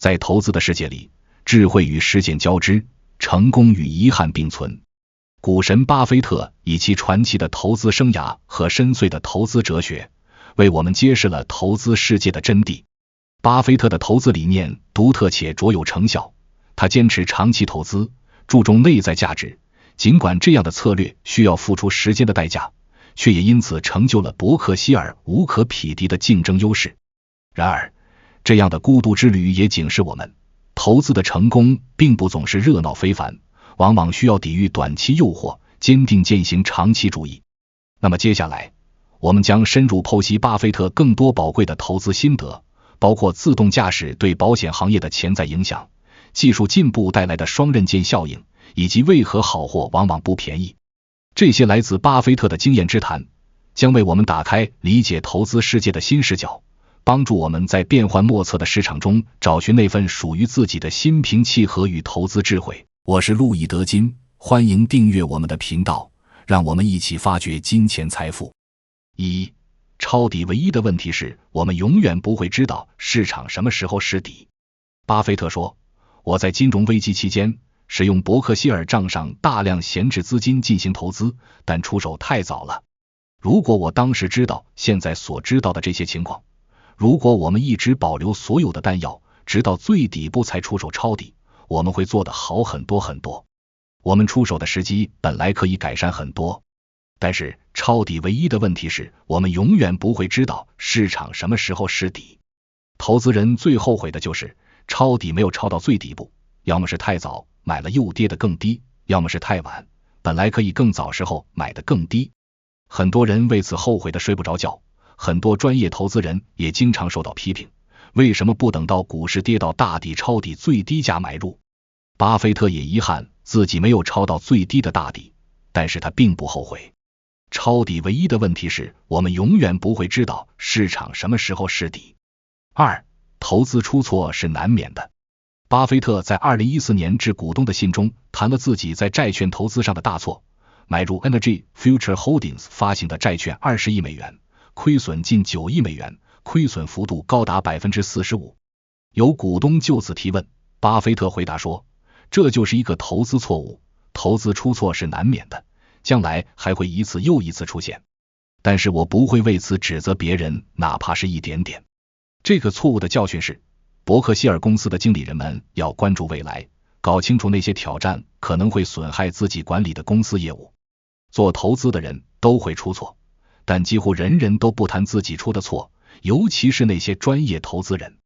在投资的世界里，智慧与实践交织，成功与遗憾并存。股神巴菲特以其传奇的投资生涯和深邃的投资哲学，为我们揭示了投资世界的真谛。巴菲特的投资理念独特且卓有成效，他坚持长期投资，注重内在价值，尽管这样的策略需要付出时间的代价，却也因此成就了伯克希尔无可匹敌的竞争优势。然而，这样的孤独之旅也警示我们，投资的成功并不总是热闹非凡，往往需要抵御短期诱惑，坚定践行长期主义。那么接下来，我们将深入剖析巴菲特更多宝贵的投资心得，包括自动驾驶对保险行业的潜在影响，技术进步带来的双刃剑效应，以及为何好货往往不便宜。这些来自巴菲特的经验之谈，将为我们打开理解投资世界的新视角，帮助我们在变幻莫测的市场中找寻那份属于自己的心平气和与投资智慧。我是路易德金，欢迎订阅我们的频道，让我们一起发掘金钱财富。抄底唯一的问题是，我们永远不会知道市场什么时候是底。巴菲特说，我在金融危机期间使用伯克希尔账上大量闲置资金进行投资，但出手太早了。如果我当时知道现在所知道的这些情况，如果我们一直保留所有的弹药，直到最底部才出手抄底，我们会做得好很多很多。我们出手的时机本来可以改善很多，但是抄底唯一的问题是，我们永远不会知道市场什么时候是底。投资人最后悔的就是抄底没有抄到最底部，要么是太早买了又跌得更低，要么是太晚本来可以更早时候买得更低。很多人为此后悔得睡不着觉，很多专业投资人也经常受到批评，为什么不等到股市跌到大底抄底最低价买入？巴菲特也遗憾自己没有抄到最低的大底，但是他并不后悔。抄底唯一的问题是，我们永远不会知道市场什么时候是底。投资出错是难免的。巴菲特在2014年致股东的信中谈了自己在债券投资上的大错，买入 Energy Future Holdings 发行的债券20亿美元，亏损近9亿美元，亏损幅度高达 45%。 有股东就此提问，巴菲特回答说，这就是一个投资错误，投资出错是难免的，将来还会一次又一次出现，但是我不会为此指责别人，哪怕是一点点。这个错误的教训是，伯克希尔公司的经理人们要关注未来，搞清楚那些挑战可能会损害自己管理的公司业务。做投资的人都会出错，但几乎人人都不谈自己出的错，尤其是那些专业投资人。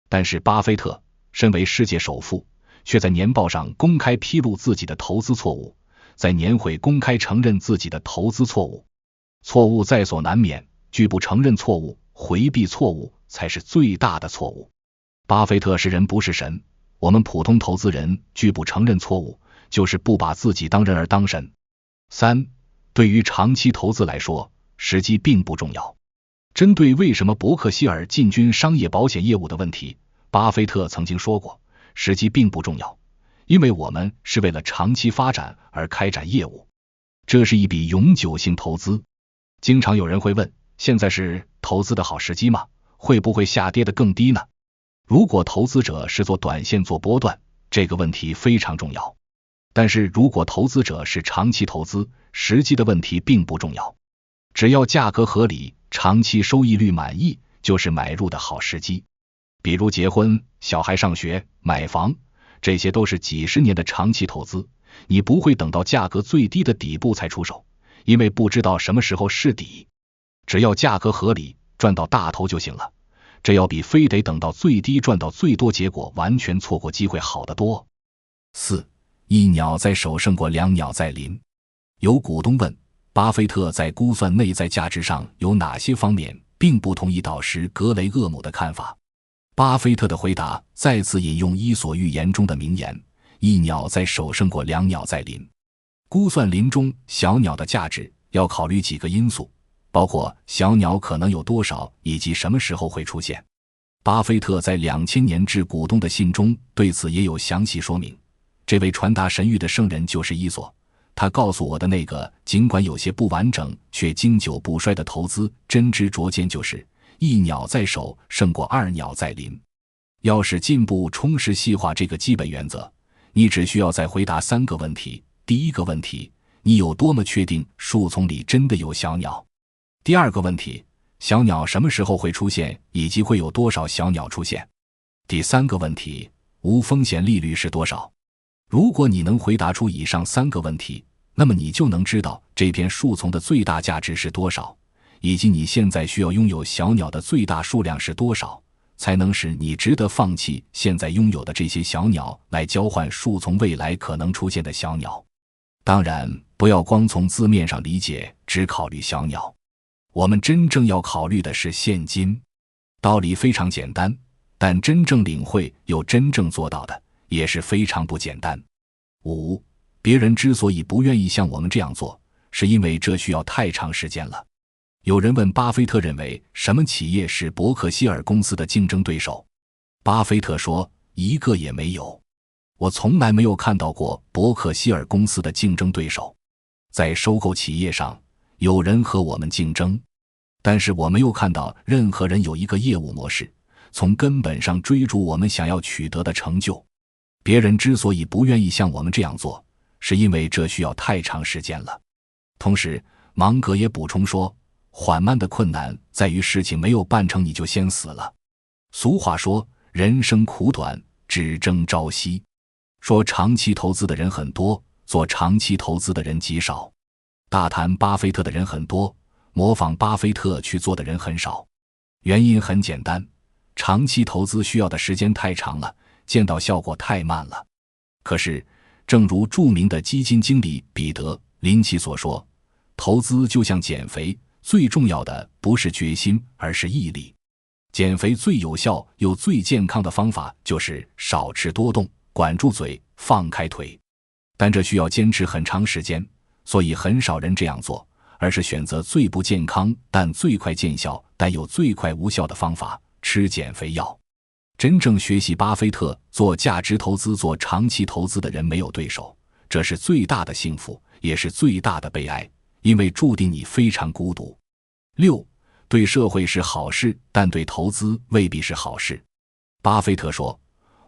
但是巴菲特身为世界首富，却在年报上公开披露自己的投资错误，在年会公开承认自己的投资错误。错误在所难免，拒不承认错误，回避错误才是最大的错误。巴菲特是人不是神，我们普通投资人拒不承认错误，就是不把自己当人而当神。对于长期投资来说，时机并不重要。针对为什么伯克希尔进军商业保险业务的问题，巴菲特曾经说过，时机并不重要，因为我们是为了长期发展而开展业务，这是一笔永久性投资。经常有人会问，现在是投资的好时机吗？会不会下跌得更低呢？如果投资者是做短线做波段，这个问题非常重要。但是如果投资者是长期投资，时机的问题并不重要。只要价格合理，长期收益率满意，就是买入的好时机。比如结婚、小孩上学、买房，这些都是几十年的长期投资，你不会等到价格最低的底部才出手，因为不知道什么时候是底。只要价格合理，赚到大头就行了，这要比非得等到最低赚到最多，结果完全错过机会好得多。一鸟在手胜过两鸟在林。有股东问，巴菲特在估算内在价值上有哪些方面并不同意导师格雷厄姆的看法。巴菲特的回答再次引用伊索寓言中的名言，一鸟在手胜过两鸟在林。估算林中小鸟的价值要考虑几个因素，包括小鸟可能有多少以及什么时候会出现。巴菲特在2000年致股东的信中对此也有详细说明。这位传达神谕的圣人就是伊索，他告诉我的那个尽管有些不完整却经久不衰的投资真知灼见，就是一鸟在手胜过二鸟在林。要使进步充实细化这个基本原则，你只需要再回答3个问题。第一个问题，你有多么确定树丛里真的有小鸟？第二个问题，小鸟什么时候会出现，以及会有多少小鸟出现？第三个问题，无风险利率是多少？如果你能回答出以上3个问题，那么你就能知道这片树丛的最大价值是多少，以及你现在需要拥有小鸟的最大数量是多少，才能使你值得放弃现在拥有的这些小鸟来交换树丛未来可能出现的小鸟。当然，不要光从字面上理解，只考虑小鸟。我们真正要考虑的是现金。道理非常简单，但真正领会又真正做到的也是非常不简单。5. 别人之所以不愿意像我们这样做，是因为这需要太长时间了。有人问巴菲特认为什么企业是伯克希尔公司的竞争对手？巴菲特说，一个也没有。我从来没有看到过伯克希尔公司的竞争对手。在收购企业上，有人和我们竞争，但是我没有看到任何人有一个业务模式，从根本上追逐我们想要取得的成就。别人之所以不愿意像我们这样做，是因为这需要太长时间了。同时，芒格也补充说，缓慢的困难在于事情没有办成你就先死了。俗话说，人生苦短，只争朝夕。说长期投资的人很多，做长期投资的人极少。大谈巴菲特的人很多，模仿巴菲特去做的人很少。原因很简单，长期投资需要的时间太长了，见到效果太慢了。可是，正如著名的基金经理彼得·林奇所说，投资就像减肥，最重要的不是决心，而是毅力。减肥最有效又最健康的方法就是少吃多动，管住嘴，放开腿。但这需要坚持很长时间，所以很少人这样做，而是选择最不健康但最快见效但又最快无效的方法，吃减肥药。真正学习巴菲特做价值投资、做长期投资的人没有对手，这是最大的幸福，也是最大的悲哀，因为注定你非常孤独。6. 对社会是好事，但对投资未必是好事。巴菲特说，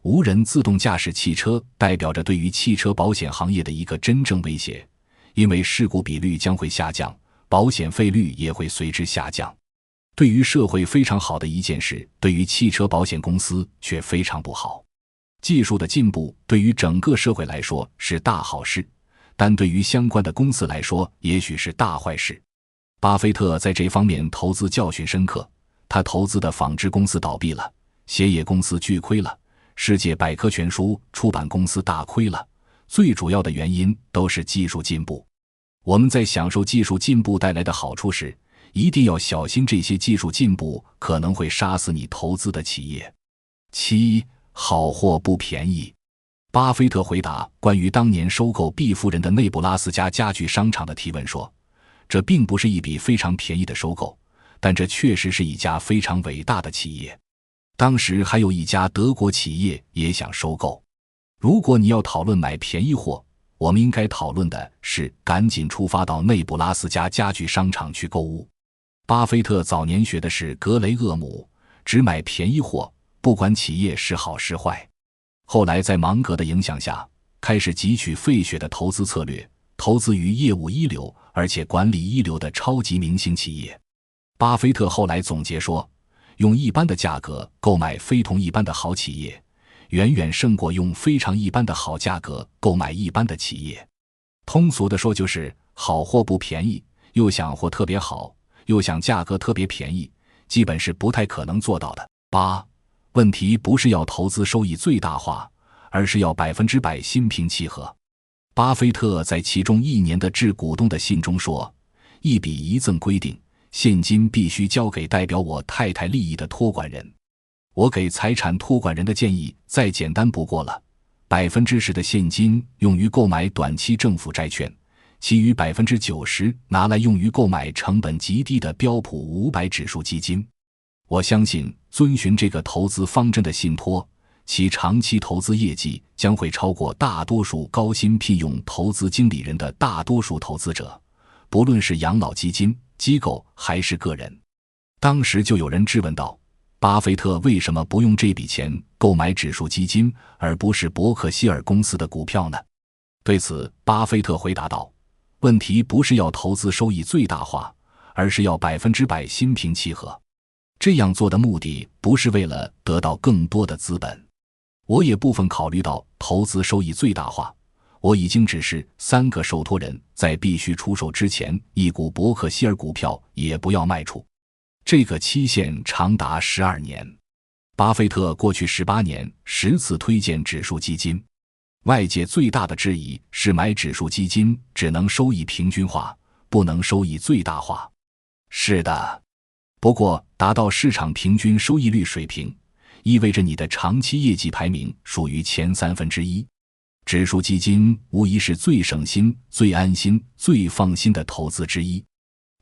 无人自动驾驶汽车代表着对于汽车保险行业的一个真正威胁，因为事故比率将会下降，保险费率也会随之下降。对于社会非常好的一件事，对于汽车保险公司却非常不好。技术的进步对于整个社会来说是大好事，但对于相关的公司来说也许是大坏事。巴菲特在这方面投资教训深刻，他投资的纺织公司倒闭了，鞋业公司巨亏了，世界百科全书出版公司大亏了，最主要的原因都是技术进步。我们在享受技术进步带来的好处时，一定要小心这些技术进步可能会杀死你投资的企业。7. 好货不便宜。巴菲特回答关于当年收购毕夫人的内布拉斯加家具商场的提问说，这并不是一笔非常便宜的收购，但这确实是一家非常伟大的企业。当时还有一家德国企业也想收购。如果你要讨论买便宜货，我们应该讨论的是赶紧出发到内布拉斯加家具商场去购物。巴菲特早年学的是格雷厄姆，只买便宜货，不管企业是好是坏。后来在芒格的影响下，开始汲取费雪的投资策略，投资于业务一流而且管理一流的超级明星企业。巴菲特后来总结说，用一般的价格购买非同一般的好企业，远远胜过用非常一般的好价格购买一般的企业。通俗的说就是好货不便宜，又想货特别好，又想价格特别便宜，基本是不太可能做到的。8. 问题不是要投资收益最大化，而是要100%心平气和。巴菲特在其中1年的致股东的信中说，1比1赠规定，现金必须交给代表我太太利益的托管人。我给财产托管人的建议再简单不过了，10%的现金用于购买短期政府债券，其余90%拿来用于购买成本极低的标普500指数基金。我相信遵循这个投资方针的信托，其长期投资业绩将会超过大多数高薪聘用投资经理人的大多数投资者，不论是养老基金、机构还是个人。当时就有人质问道，巴菲特为什么不用这笔钱购买指数基金，而不是伯克希尔公司的股票呢？对此，巴菲特回答道：问题不是要投资收益最大化，而是要100%心平气和。这样做的目的不是为了得到更多的资本。我也部分考虑到投资收益最大化，我已经指示3个受托人在必须出售之前，1股伯克希尔股票也不要卖出。这个期限长达12年。巴菲特过去18年10次推荐指数基金。外界最大的质疑是买指数基金只能收益平均化，不能收益最大化。是的，不过达到市场平均收益率水平，意味着你的长期业绩排名属于前1/3。指数基金无疑是最省心、最安心、最放心的投资之一。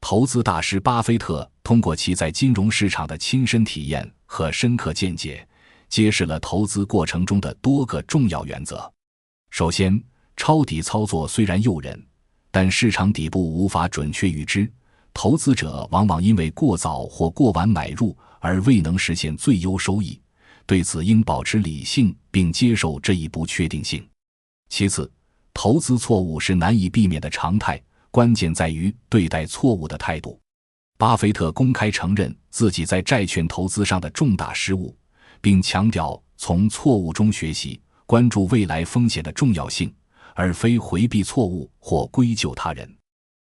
投资大师巴菲特通过其在金融市场的亲身体验和深刻见解，揭示了投资过程中的多个重要原则。首先，抄底操作虽然诱人，但市场底部无法准确预知，投资者往往因为过早或过晚买入而未能实现最优收益，对此应保持理性并接受这一不确定性。其次，投资错误是难以避免的常态，关键在于对待错误的态度。巴菲特公开承认自己在债券投资上的重大失误，并强调从错误中学习，关注未来风险的重要性，而非回避错误或归咎他人。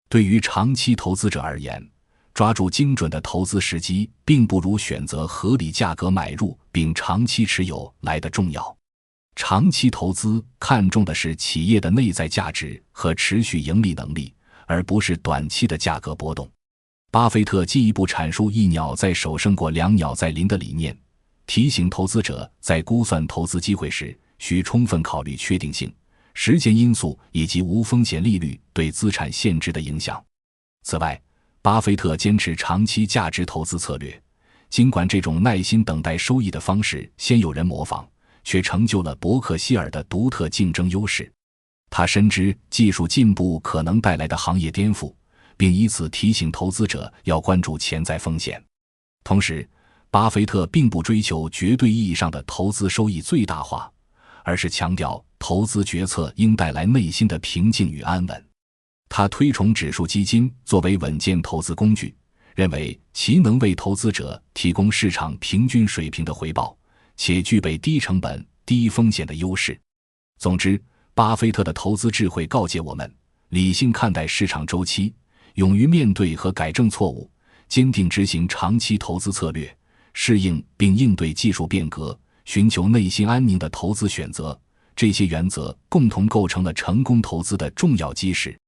对于长期投资者而言，抓住精准的投资时机，并不如选择合理价格买入并长期持有来得重要。长期投资看重的是企业的内在价值和持续盈利能力，而不是短期的价格波动。巴菲特进一步阐述一鸟在手胜过两鸟在林的理念，提醒投资者在估算投资机会时，需充分考虑确定性、时间因素以及无风险利率对资产现值的影响。此外，巴菲特坚持长期价值投资策略，尽管这种耐心等待收益的方式鲜有人模仿，却成就了伯克希尔的独特竞争优势。他深知技术进步可能带来的行业颠覆，并以此提醒投资者要关注潜在风险。同时，巴菲特并不追求绝对意义上的投资收益最大化，而是强调投资决策应带来内心的平静与安稳。他推崇指数基金作为稳健投资工具，认为其能为投资者提供市场平均水平的回报，且具备低成本、低风险的优势。总之，巴菲特的投资智慧告诫我们，理性看待市场周期，勇于面对和改正错误，坚定执行长期投资策略，适应并应对技术变革，寻求内心安宁的投资选择。这些原则共同构成了成功投资的重要基石。